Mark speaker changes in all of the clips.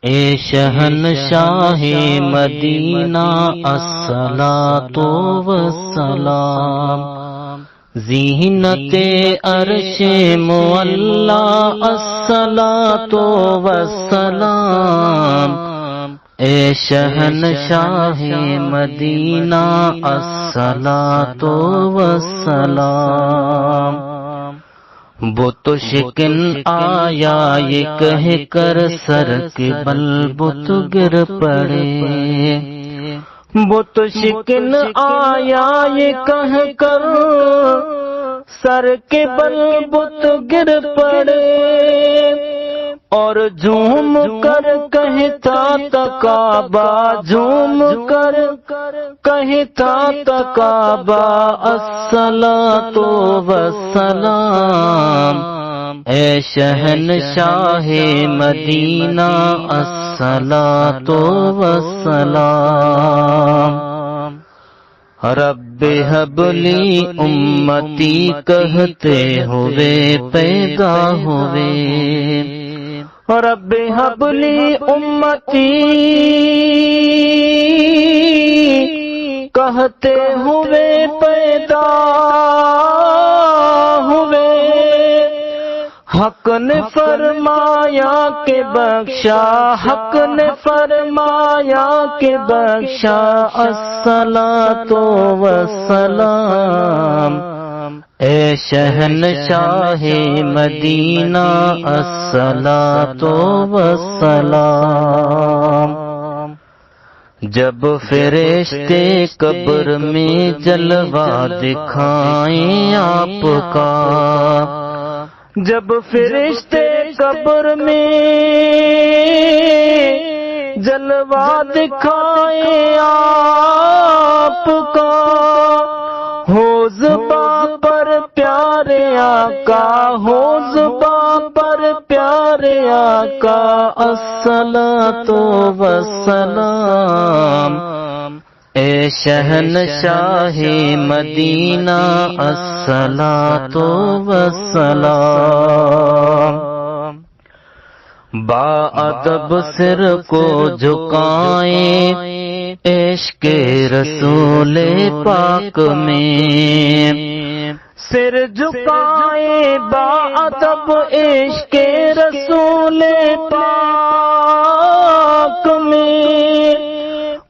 Speaker 1: اے شہنشاہ مدینہ الصلاۃ والسلام، زینت عرش معلا الصلاۃ والسلام، اے شہنشاہ مدینہ الصلاۃ والسلام۔ بت شکن آیا یہ کہہ کر سر کے بل بت گر پڑے، بت شکن آیا یہ کہہ کر سر کے بل بت گر پڑے، اور جھوم کر کہتا تھا کعبہ، جھوم کر کہتا تھا کعبہ الصلاۃ والسلام، اے شہنشاہ مدینہ الصلاۃ والسلام۔ رب حب لی امتی کہتے ہوئے پیدا ہوئے، رب حب لی امتی کہتے ہوئے پیدا ہوئے، حق نے فرمایا کہ بخشا، حق نے فرمایا کہ بخشا الصلاۃ والسلام، اے شہنشاہ مدینہ الصلاۃ والسلام۔ جب فرشتے قبر میں جلوہ دکھائیں آپ کا، جب فرشتے قبر میں جلوہ دکھائیں آپ کا، ہو زباں پر پیارے آقا، ہو زباں پر پیارے آقا الصلاۃ والسلام، اے شہنشاہ مدینہ الصلاۃ والسلام۔ با ادب سر کو جھکائیں عشق رسول پاک میں، سر جھکائیں با ادب عشق رسول پاک میں،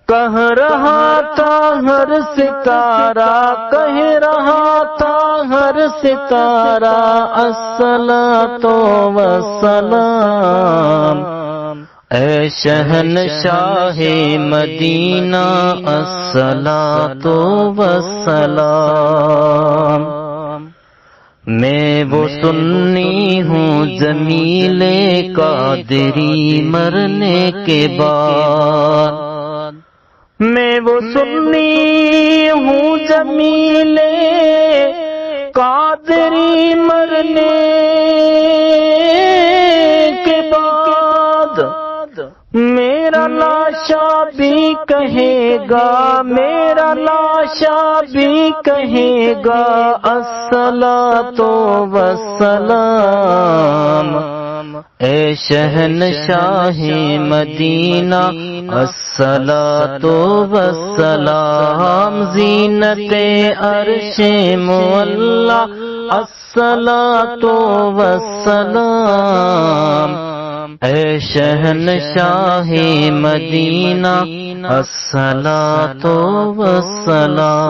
Speaker 1: کہہ رہا تھا ہر ستارہ، کہہ رہا تھا ہر ستارہ الصلاۃ والسلام، اے شہنشاہ مدینہ الصلاۃ والسلام۔ میں وہ سنی ہوں جمیل قادری مرنے کے بعد، میں وہ سنی ہوں جمیل قادری مرنے کے بعد، میرا لاشا بھی کہے گا، میرا لاشا بھی کہے گا الصلاۃ والسلام، اے شہنشاہ مدینہ الصلاۃ والسلام، زینت عرش معلا الصلاۃ والسلام، اے شہنشاہ مدینہ الصلاۃ والسلام۔